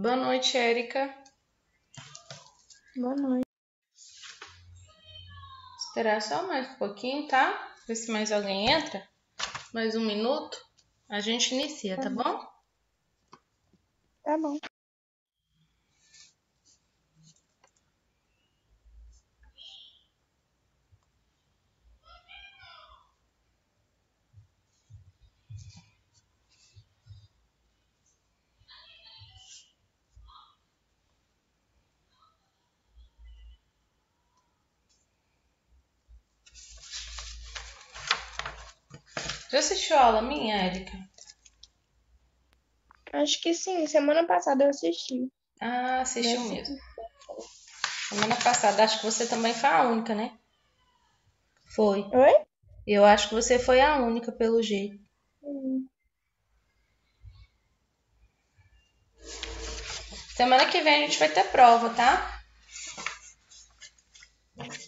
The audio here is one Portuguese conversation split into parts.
Boa noite, Érica. Boa noite. Esperar só mais um pouquinho, tá? Ver se mais alguém entra. Mais um minuto. A gente inicia, tá bom? Tá bom. Já assistiu a aula minha, Érica? Acho que sim. Semana passada eu assisti. Ah, Já assistiu mesmo. assisti. Semana passada, acho que você também foi a única, né? Foi. Oi? Eu acho que você foi a única, pelo jeito. Hum, Semana que vem a gente vai ter prova, tá?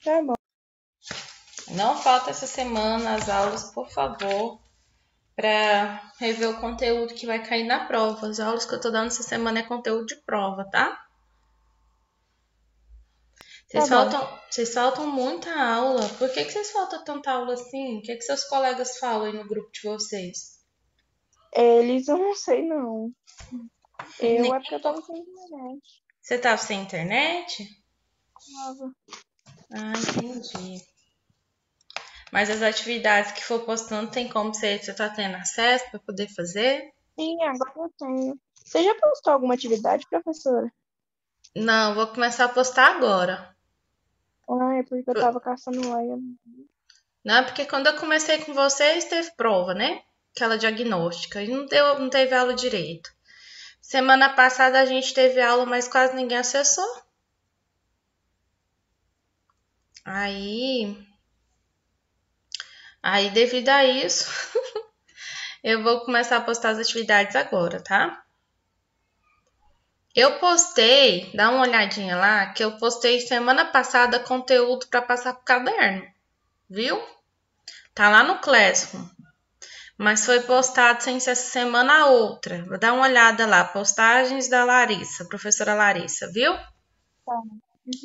Tá bom. Não falta essa semana as aulas, por favor, para rever o conteúdo que vai cair na prova. As aulas que eu tô dando essa semana é conteúdo de prova, tá? Tá bom. Vocês faltam muita aula. Por que vocês faltam tanta aula assim? O que seus colegas falam aí no grupo de vocês? Eles eu não sei, não. Nem- É porque eu tava sem internet. Você tava sem internet? Tava. Ah, entendi. Mas as atividades que for postando tem como você tá tendo acesso para poder fazer? Sim, agora eu tenho. Você já postou alguma atividade, professora? Não, vou começar a postar agora. Ah, é porque eu tava caçando lá. Não, porque quando eu comecei com vocês teve prova, né? Aquela diagnóstica. E não teve aula direito. Semana passada a gente teve aula, mas quase ninguém acessou. Aí, devido a isso, eu vou começar a postar as atividades agora, tá? Eu postei, dá uma olhadinha lá, que eu postei semana passada conteúdo para passar pro caderno, viu? Tá lá no Classroom. Mas foi postado sem ser essa semana a outra. Vou dar uma olhada lá, postagens da Larissa, professora Larissa, viu? Tá.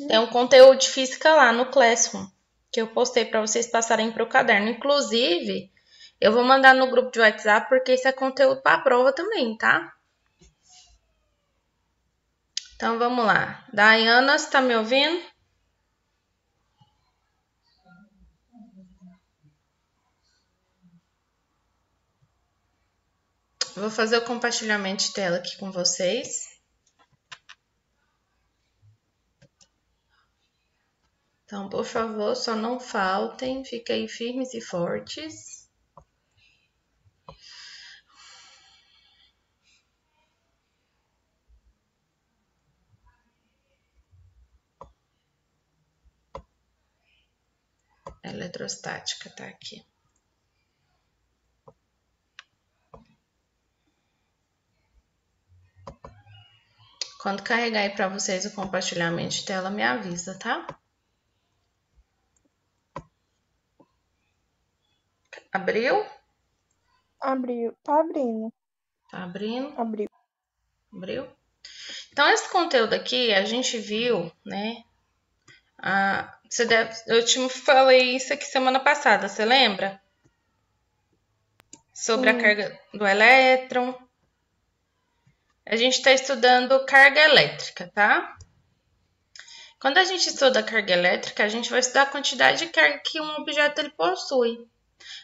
Tem Uhum. um conteúdo de física lá no Classroom, que eu postei para vocês passarem para o caderno. Inclusive, eu vou mandar no grupo de WhatsApp porque isso é conteúdo para a prova também, tá? Então vamos lá. Daiana, você tá me ouvindo? Vou fazer o compartilhamento de tela aqui com vocês. Então, por favor, só não faltem, fiquem firmes e fortes. Eletrostática tá aqui. Quando carregar aí para vocês o compartilhamento de tela, me avisa, tá? Abriu? Abriu. Tá abrindo. Tá abrindo? Abriu. Abriu? Então, esse conteúdo aqui, a gente viu, né? Eu te falei isso aqui semana passada, você lembra? Sobre a Sim. carga do elétron. A gente está estudando carga elétrica, tá? Quando a gente estuda carga elétrica, a gente vai estudar a quantidade de carga que um objeto ele possui.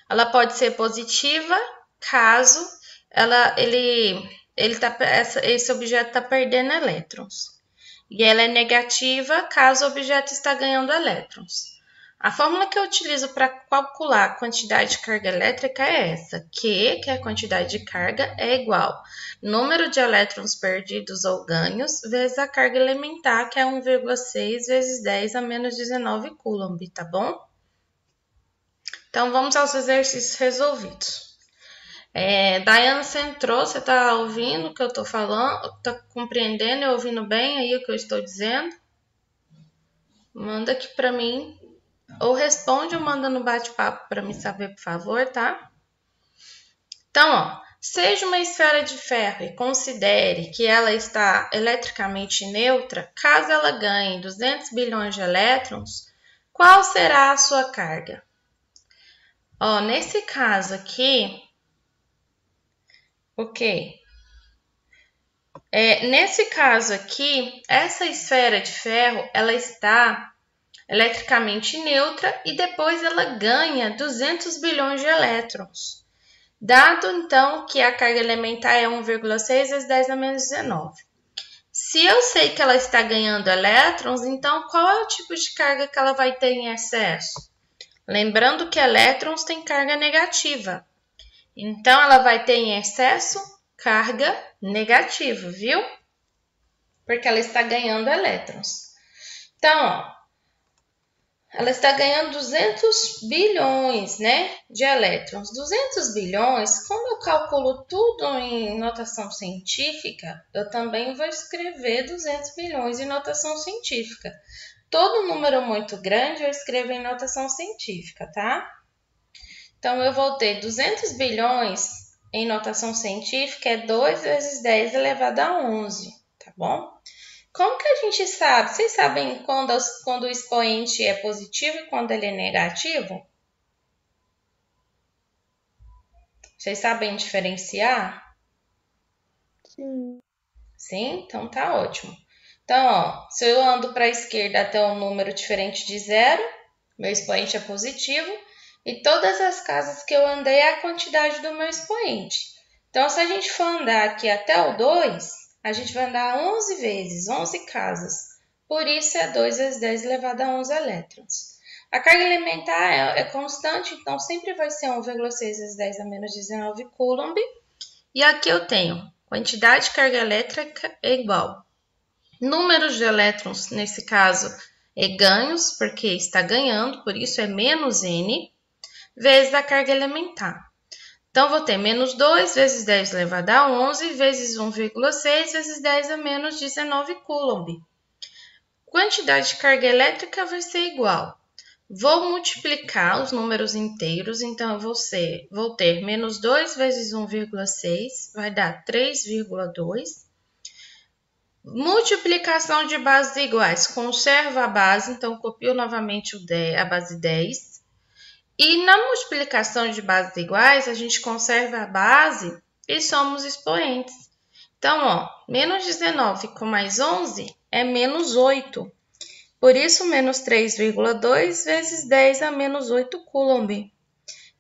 Ela pode ser positiva, caso esse objeto está perdendo elétrons. E ela é negativa caso o objeto está ganhando elétrons. A fórmula que eu utilizo para calcular a quantidade de carga elétrica é essa: Q, que é a quantidade de carga, é igual número de elétrons perdidos ou ganhos, vezes a carga elementar, que é 1,6 vezes 10 a menos 19 coulomb, tá bom? Então, vamos aos exercícios resolvidos. Daiane, você entrou, você está ouvindo o que eu estou falando? Está compreendendo e ouvindo bem aí o que eu estou dizendo? Manda aqui para mim, ou responde ou manda no bate-papo para me saber, por favor, tá? Então, ó, seja uma esfera de ferro e considere que ela está eletricamente neutra, caso ela ganhe 200 bilhões de elétrons, qual será a sua carga? Nesse caso aqui, nesse caso aqui, essa esfera de ferro, ela está eletricamente neutra e depois ela ganha 200 bilhões de elétrons. Dado, então, que a carga elementar é 1,6 vezes 10 a menos 19. Se eu sei que ela está ganhando elétrons, então qual é o tipo de carga que ela vai ter em excesso? Lembrando que elétrons têm carga negativa. Então, ela vai ter em excesso carga negativa, viu? Porque ela está ganhando elétrons. Então, ela está ganhando 200 bilhões, de elétrons. 200 bilhões, como eu calculo tudo em notação científica, eu também vou escrever 200 bilhões em notação científica. Todo número muito grande eu escrevo em notação científica, tá? Então, eu vou ter 200 bilhões em notação científica, é 2 vezes 10 elevado a 11, tá bom? Como que a gente sabe? Vocês sabem quando o expoente é positivo e quando ele é negativo? Vocês sabem diferenciar? Sim. Sim? Então tá ótimo. Então, se eu ando para a esquerda até um número diferente de zero, meu expoente é positivo, e todas as casas que eu andei é a quantidade do meu expoente. Então, se a gente for andar aqui até o 2, a gente vai andar 11 vezes, 11 casas. Por isso, é 2 vezes 10 elevado a 11 elétrons. A carga elementar é constante, então sempre vai ser 1,6 vezes 10 a menos 19 coulomb. E aqui eu tenho quantidade de carga elétrica é igual. Números de elétrons, nesse caso, é ganhos, porque está ganhando, por isso é menos N, vezes a carga elementar. Então, vou ter menos 2 vezes 10 elevado a 11 vezes 1,6 vezes 10 a menos 19 coulomb. Quantidade de carga elétrica vai ser igual. Vou multiplicar os números inteiros, então eu vou ter menos 2 vezes 1,6, vai dar 3,2. Multiplicação de bases iguais, conservo a base, então copio novamente a base 10. E na multiplicação de bases iguais, a gente conserva a base e somos expoentes. Então, menos 19 com mais 11 é menos 8. Por isso, menos 3,2 vezes 10 a menos 8 coulomb.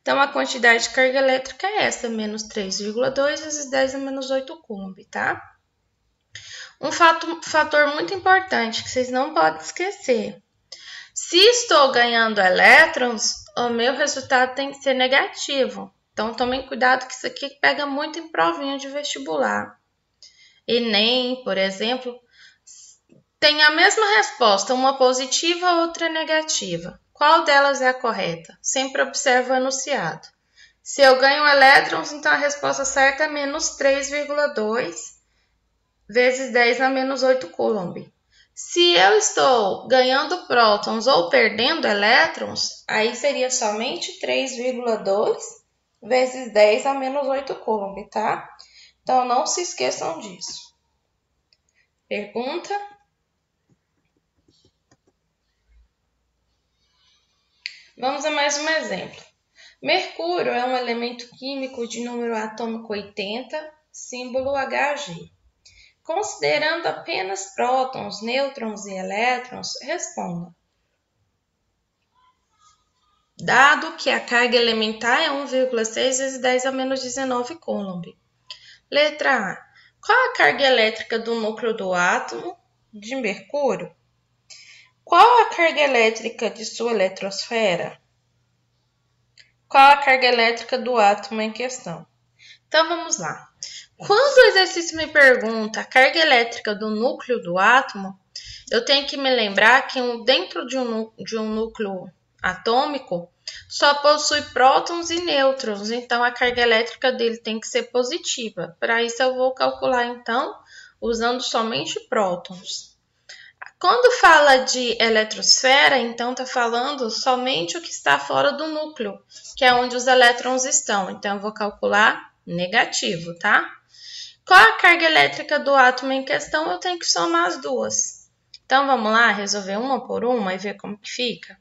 Então, a quantidade de carga elétrica é essa, menos 3,2 vezes 10 a menos 8 coulomb, tá? Um fator muito importante que vocês não podem esquecer. Se estou ganhando elétrons, o meu resultado tem que ser negativo. Então, tomem cuidado que isso aqui pega muito em provinha de vestibular. Enem, por exemplo, tem a mesma resposta, uma positiva, outra negativa. Qual delas é a correta? Sempre observo o enunciado. Se eu ganho elétrons, então a resposta certa é menos 3,2 vezes 10 a menos 8 coulomb. Se eu estou ganhando prótons ou perdendo elétrons, aí seria somente 3,2 vezes 10 a menos 8 coulomb, tá? Então, não se esqueçam disso. Pergunta? Vamos a mais um exemplo. Mercúrio é um elemento químico de número atômico 80, símbolo Hg. Considerando apenas prótons, nêutrons e elétrons, responda. Dado que a carga elementar é 1,6 vezes 10 a menos 19 coulomb. Letra A. Qual a carga elétrica do núcleo do átomo de mercúrio? Qual a carga elétrica de sua eletrosfera? Qual a carga elétrica do átomo em questão? Então, vamos lá. Quando o exercício me pergunta a carga elétrica do núcleo do átomo, eu tenho que me lembrar que dentro de um núcleo atômico só possui prótons e nêutrons, então a carga elétrica dele tem que ser positiva. Para isso eu vou calcular, então, usando somente prótons. Quando fala de eletrosfera, então está falando somente o que está fora do núcleo, que é onde os elétrons estão. Então, eu vou calcular Negativo, tá? Qual a carga elétrica do átomo em questão? Eu tenho que somar as duas. Então, vamos lá, resolver uma por uma e ver como que fica?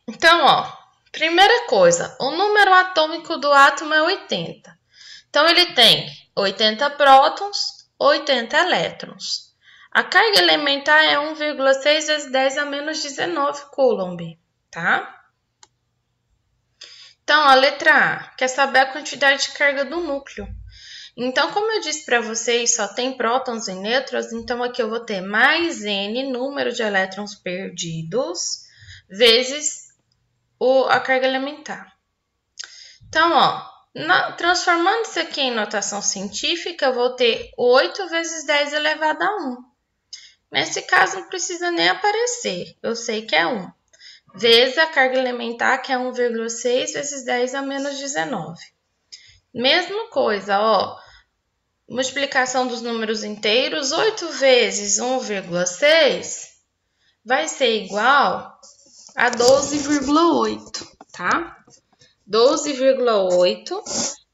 Então, ó, primeira coisa, o número atômico do átomo é 80. Então, ele tem 80 prótons, 80 elétrons. A carga elementar é 1,6 vezes 10 a menos 19 coulomb, tá? Então, a letra A, quer saber a quantidade de carga do núcleo. Então, como eu disse para vocês, só tem prótons e nêutrons, então aqui eu vou ter mais N, número de elétrons perdidos, vezes a carga elementar. Então, ó, transformando isso aqui em notação científica, eu vou ter 8 vezes 10 elevado a 1. Nesse caso, não precisa nem aparecer, eu sei que é 1. Vezes a carga elementar, que é 1,6 vezes 10 a menos 19. Mesma coisa, ó, multiplicação dos números inteiros, 8 vezes 1,6 vai ser igual a 12,8, tá? 12,8,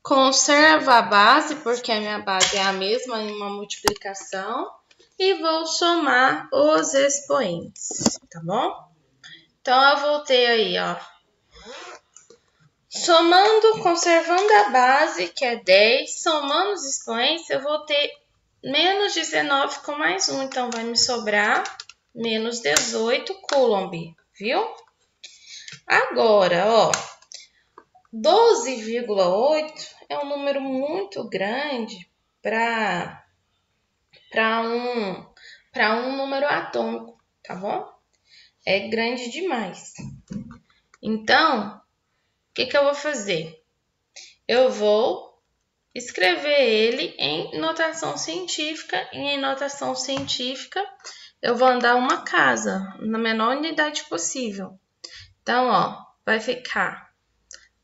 conserva a base, porque a minha base é a mesma em uma multiplicação, e vou somar os expoentes, tá bom? Então, eu vou ter aí, ó, somando, conservando a base, que é 10, somando os expoentes, eu vou ter menos 19 com mais 1, então vai me sobrar menos 18 coulomb, viu? Agora, ó, 12,8 é um número muito grande para um número atômico, tá bom? É grande demais. Então, o que eu vou fazer? Eu vou escrever ele em notação científica, e em notação científica eu vou andar uma casa, na menor unidade possível. Então, ó, vai ficar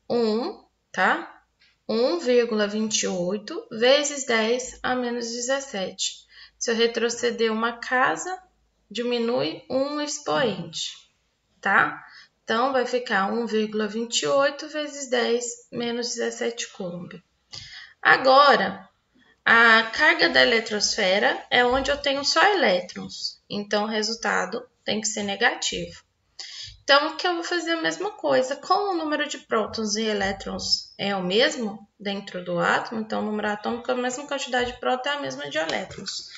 1, tá? 1,28 vezes 10 a menos 17. Se eu retroceder uma casa, diminui um expoente, tá? Então, vai ficar 1,28 vezes 10 menos 17 coulomb. Agora, a carga da eletrosfera é onde eu tenho só elétrons, então o resultado tem que ser negativo. Então, aqui eu vou fazer a mesma coisa. Como o número de prótons e elétrons é o mesmo dentro do átomo, então o número atômico é a mesma quantidade de prótons, é a mesma de elétrons.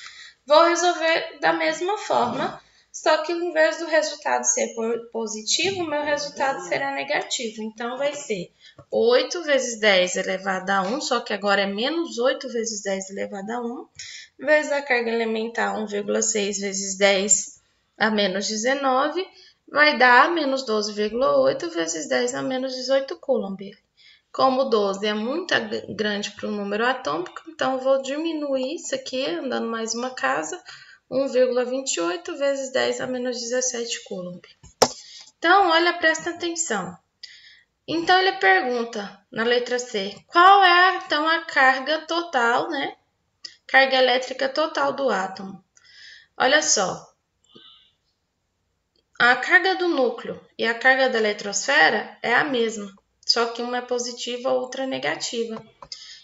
Vou resolver da mesma forma, só que ao invés do resultado ser positivo, o meu resultado será negativo. Então, vai ser 8 vezes 10 elevado a 1, só que agora é menos 8 vezes 10 elevado a 1, vezes a carga elementar 1,6 vezes 10 a menos 19, vai dar menos 12,8 vezes 10 a menos 18 coulomb. Como 12 é muito grande para o número atômico, então eu vou diminuir isso aqui, andando mais uma casa, 1,28 vezes 10 a menos 17 coulomb. Então, olha, presta atenção. Então, ele pergunta, na letra C, qual é, então, a carga total, né? Carga elétrica total do átomo. Olha só, a carga do núcleo e a carga da eletrosfera é a mesma, só que uma é positiva, a outra é negativa.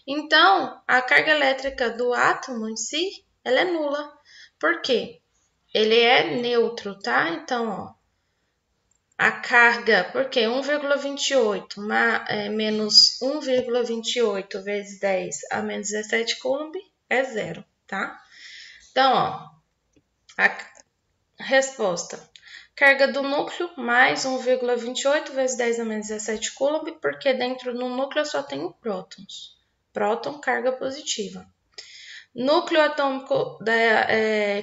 Então, a carga elétrica do átomo em si, ela é nula. Por quê? Ele é neutro, tá? Então, ó, a carga, porque 1,28 menos 1,28 vezes 10 a menos 17 coulomb é zero, tá? Então, ó, a resposta. Carga do núcleo mais 1,28 vezes 10 a menos 17 coulomb, porque dentro do núcleo eu só tenho prótons. Próton, carga positiva. Núcleo atômico da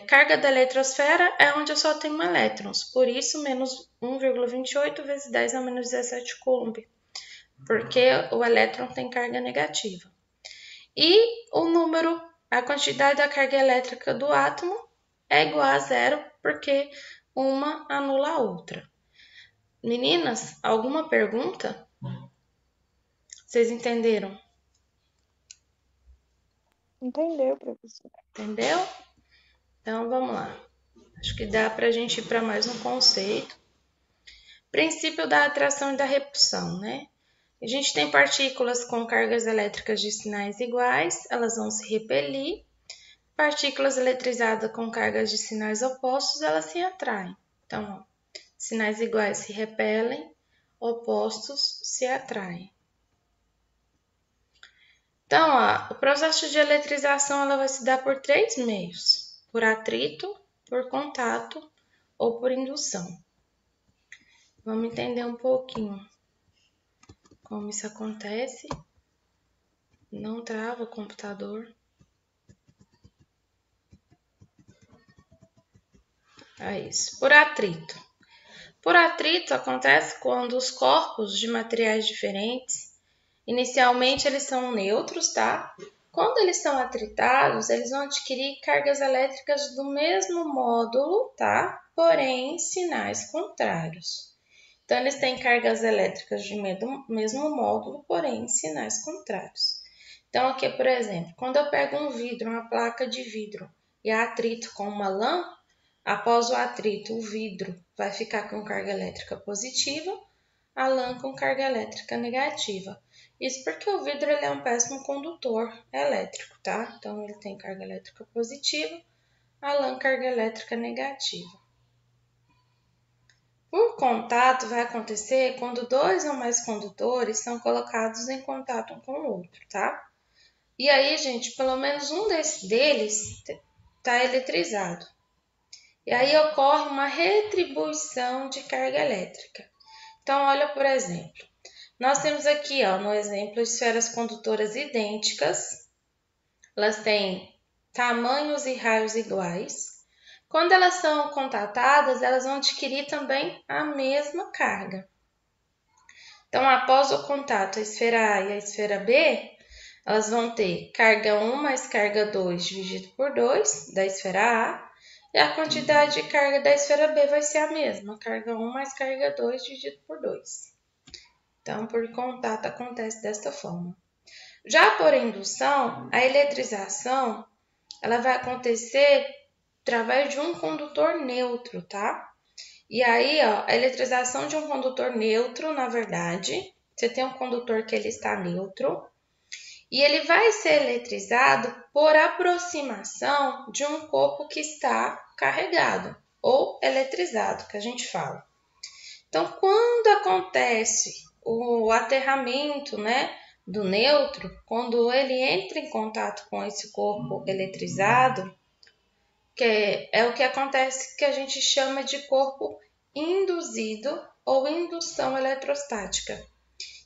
carga da eletrosfera é onde eu só tenho elétrons, por isso menos 1,28 vezes 10 a menos 17 coulomb, porque o elétron tem carga negativa. E o número, a quantidade da carga elétrica do átomo é igual a zero, porque uma anula a outra. Meninas, alguma pergunta? Vocês entenderam? Entendeu, professor? Entendeu? Então, vamos lá. Acho que dá para a gente ir para mais um conceito. Princípio da atração e da repulsão, né? A gente tem partículas com cargas elétricas de sinais iguais, elas vão se repelir. Partículas eletrizadas com cargas de sinais opostos, elas se atraem. Então, ó, sinais iguais se repelem, opostos se atraem. Então, ó, o processo de eletrização ela vai se dar por 3 meios: por atrito, por contato ou por indução. Vamos entender um pouquinho como isso acontece. Não trava o computador. É isso. Por atrito. Por atrito acontece quando os corpos de materiais diferentes, inicialmente eles são neutros, tá? Quando eles são atritados, eles vão adquirir cargas elétricas do mesmo módulo, tá? Porém, sinais contrários. Então, eles têm cargas elétricas de mesmo módulo, porém, sinais contrários. Então, aqui, por exemplo, quando eu pego um vidro, uma placa de vidro, e atrito com uma lã, após o atrito, o vidro vai ficar com carga elétrica positiva, a lã com carga elétrica negativa. Isso porque o vidro ele é um péssimo condutor elétrico, tá? Então, ele tem carga elétrica positiva, a lã carga elétrica negativa. O contato vai acontecer quando 2 ou mais condutores são colocados em contato um com o outro, tá? E aí, gente, pelo menos um deles está eletrizado. E aí ocorre uma retribuição de carga elétrica. Então, olha, por exemplo, nós temos aqui, ó, no exemplo, esferas condutoras idênticas. Elas têm tamanhos e raios iguais. Quando elas são contatadas, elas vão adquirir também a mesma carga. Então, após o contato, a esfera A e a esfera B, elas vão ter carga 1 mais carga 2 dividido por 2 da esfera A, e a quantidade de carga da esfera B vai ser a mesma, carga 1 mais carga 2 dividido por 2. Então, por contato acontece desta forma. Já por indução, a eletrização ela vai acontecer através de um condutor neutro, tá? E aí, ó, a eletrização de um condutor neutro, na verdade, você tem um condutor que ele está neutro, e ele vai ser eletrizado por aproximação de um corpo que está carregado, ou eletrizado, que a gente fala. Então, quando acontece o aterramento, né, do neutro, quando ele entra em contato com esse corpo eletrizado, que é o que acontece que a gente chama de corpo induzido ou indução eletrostática.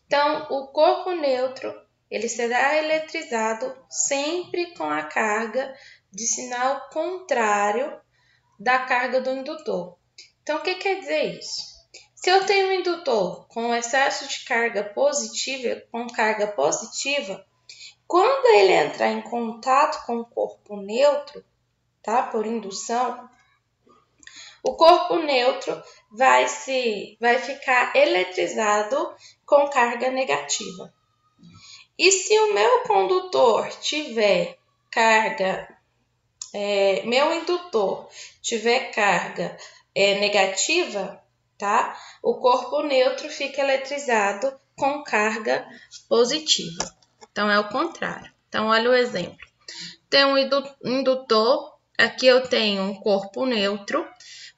Então, o corpo neutro, ele será eletrizado sempre com a carga de sinal contrário da carga do indutor. Então, o que quer dizer isso? Se eu tenho um indutor com excesso de carga positiva, quando ele entrar em contato com o corpo neutro, tá? Por indução, o corpo neutro vai ficar eletrizado com carga negativa. E se o meu condutor tiver carga, meu indutor tiver carga negativa, tá? O corpo neutro fica eletrizado com carga positiva. Então, é o contrário. Então, olha o exemplo. Tem um indutor, aqui eu tenho um corpo neutro.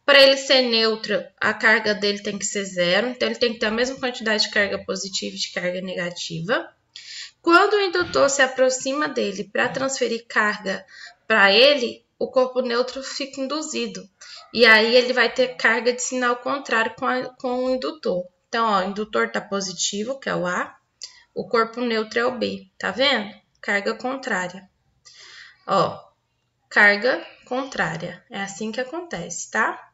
Para ele ser neutro, a carga dele tem que ser 0, então ele tem que ter a mesma quantidade de carga positiva e de carga negativa. Quando o indutor se aproxima dele para transferir carga para ele, o corpo neutro fica induzido. E aí ele vai ter carga de sinal contrário com o indutor. Então, ó, o indutor está positivo, que é o A. O corpo neutro é o B, tá vendo? Carga contrária. Ó, carga contrária. É assim que acontece, tá?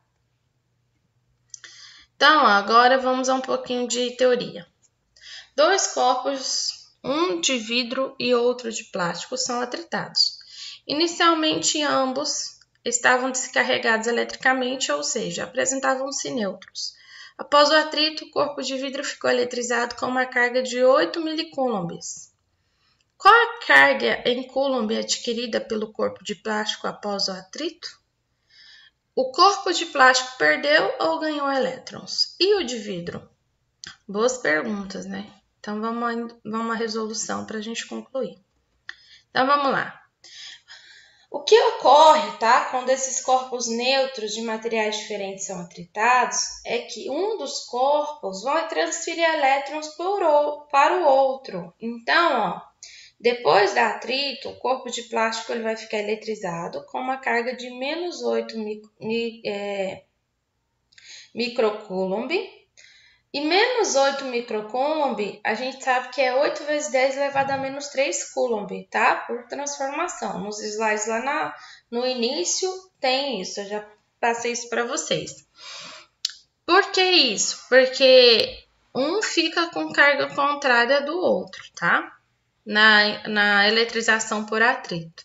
Então, agora vamos a um pouquinho de teoria. 2 corpos, um de vidro e outro de plástico, são atritados. Inicialmente, ambos estavam descarregados eletricamente, ou seja, apresentavam-se neutros. Após o atrito, o corpo de vidro ficou eletrizado com uma carga de 8 milicoulombs. Qual a carga em coulomb adquirida pelo corpo de plástico após o atrito? O corpo de plástico perdeu ou ganhou elétrons? E o de vidro? Boas perguntas, né? Então, vamos à resolução para a gente concluir. Então, vamos lá. O que ocorre, tá, quando esses corpos neutros de materiais diferentes são atritados é que um dos corpos vai transferir elétrons para o outro. Então, ó, depois do atrito, o corpo de plástico ele vai ficar eletrizado com uma carga de menos 8 microcoulomb. E menos 8 microcoulomb, a gente sabe que é 8 vezes 10 elevado a menos 3 coulomb, tá? Por transformação. Nos slides lá no início tem isso, eu já passei isso para vocês. Por que isso? Porque um fica com carga contrária do outro, tá? Na eletrização por atrito.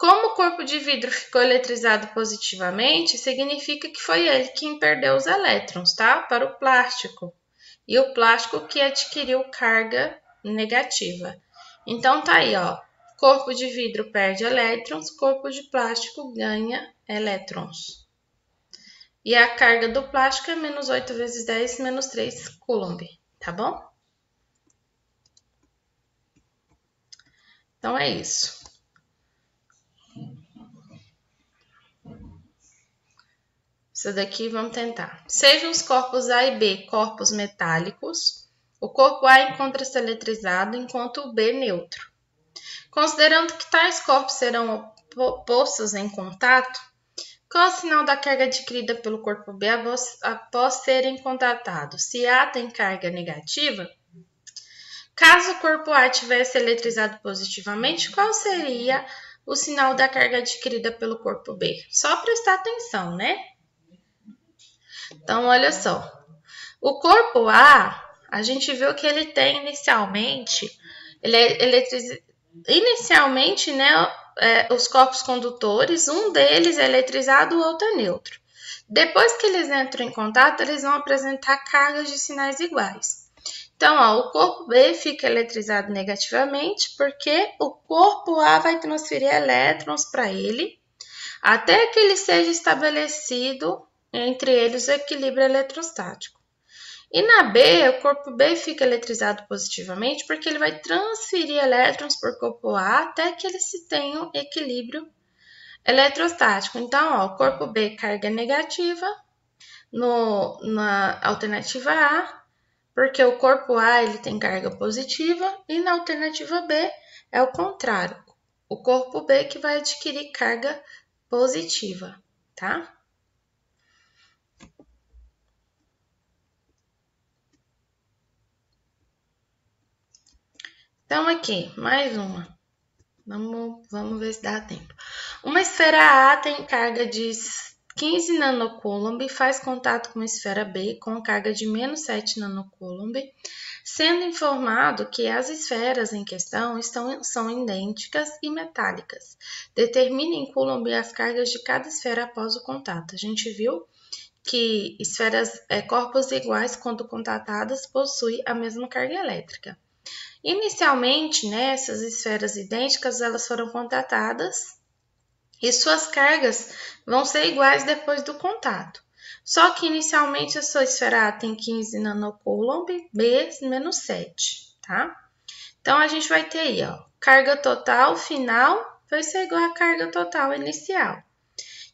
Como o corpo de vidro ficou eletrizado positivamente, significa que foi ele quem perdeu os elétrons, tá? Para o plástico. E o plástico que adquiriu carga negativa. Então, tá aí, ó. Corpo de vidro perde elétrons, corpo de plástico ganha elétrons. E a carga do plástico é menos 8 vezes 10, menos 3 coulomb, tá bom? Então, é isso. Isso daqui vamos tentar. Sejam os corpos A e B corpos metálicos, o corpo A encontra-se eletrizado enquanto o B neutro. Considerando que tais corpos serão postos em contato, qual é o sinal da carga adquirida pelo corpo B após serem contatados? Se A tem carga negativa, caso o corpo A tivesse eletrizado positivamente, qual seria o sinal da carga adquirida pelo corpo B? Só prestar atenção, né? Então, olha só. O corpo A, a gente viu que ele tem inicialmente, inicialmente, né, os corpos condutores, um deles é eletrizado, o outro é neutro. Depois que eles entram em contato, eles vão apresentar cargas de sinais iguais. Então, ó, o corpo B fica eletrizado negativamente porque o corpo A vai transferir elétrons para ele até que ele seja estabelecido entre eles o equilíbrio eletrostático. E na B, o corpo B fica eletrizado positivamente porque ele vai transferir elétrons por corpo A até que eles se tenham equilíbrio eletrostático. Então, ó, o corpo B carga negativa na alternativa A, porque o corpo A ele tem carga positiva e na alternativa B é o contrário. O corpo B que vai adquirir carga positiva, tá? Então, aqui, mais uma. Vamos ver se dá tempo. Uma esfera A tem carga de 15 nanocoulomb e faz contato com a esfera B com carga de menos 7 nanocoulomb, sendo informado que as esferas em questão são idênticas e metálicas. Determine em coulomb as cargas de cada esfera após o contato. A gente viu que esferas, corpos iguais, quando contatadas, possuem a mesma carga elétrica. Inicialmente, né, essas esferas idênticas elas foram contatadas e suas cargas vão ser iguais depois do contato. Só que inicialmente a sua esfera A tem 15 nanocoulomb, B menos 7, tá? Então a gente vai ter aí, ó, carga total final vai ser igual à carga total inicial.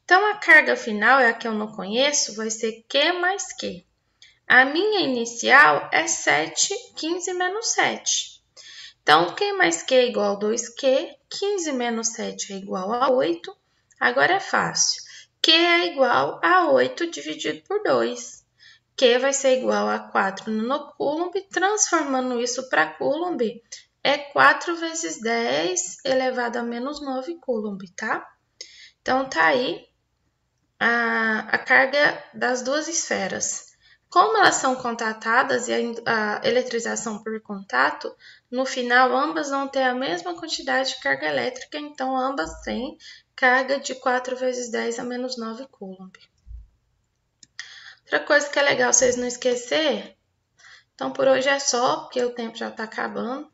Então a carga final é a que eu não conheço, vai ser Q mais Q. A minha inicial é 7, 15 menos 7. Então, Q mais Q é igual a 2Q, 15 menos 7 é igual a 8. Agora é fácil. Q é igual a 8 dividido por 2. Q vai ser igual a 4 nanocoulomb, transformando isso para coulomb, é 4 vezes 10 elevado a menos 9 coulomb, tá? Então, tá aí a carga das duas esferas. Como elas são contatadas e a eletrização por contato, no final ambas vão ter a mesma quantidade de carga elétrica, então ambas têm carga de 4 vezes 10 a menos 9 coulomb. Outra coisa que é legal vocês não esquecer, então por hoje é só, porque o tempo já está acabando.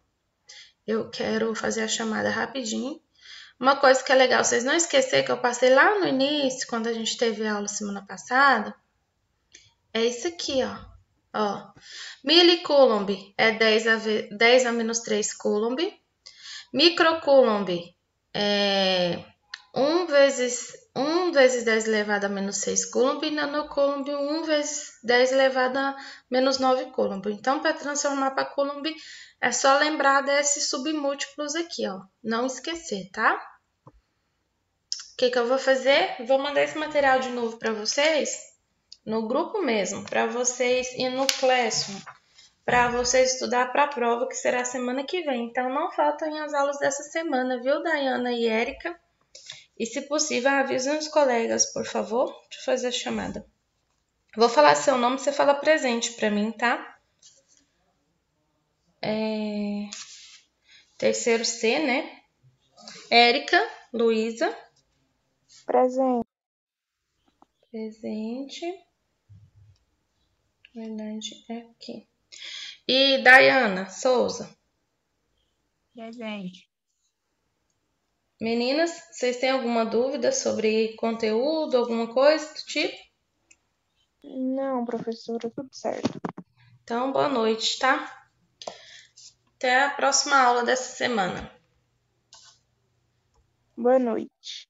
Eu quero fazer a chamada rapidinho. Uma coisa que é legal vocês não esquecer, que eu passei lá no início, quando a gente teve aula semana passada, é isso aqui, ó. Ó, milicoulomb é 10 a menos 3 coulomb. Microcoulomb é 1 vezes 10 elevado a menos 6 coulomb. E nanocoulomb 1 vezes 10 elevado a menos 9 coulomb. Então, para transformar para coulomb, é só lembrar desses submúltiplos aqui, ó. Não esquecer, tá? O que eu vou fazer? Vou mandar esse material de novo para vocês, no grupo mesmo, para vocês e no Classroom, para vocês estudar para a prova que será semana que vem. Então não faltem as aulas dessa semana, viu, Dayana e Érica? E se possível, avisem os colegas, por favor. Deixa eu fazer a chamada. Vou falar seu nome, você fala presente para mim, tá? Terceiro C, né? Érica, Luísa. Presente. Presente. Verdade, é aqui. E Dayana Souza. Presente. Meninas, vocês têm alguma dúvida sobre conteúdo, alguma coisa do tipo? Não, professora, tudo certo. Então, boa noite, tá? Até a próxima aula dessa semana. Boa noite.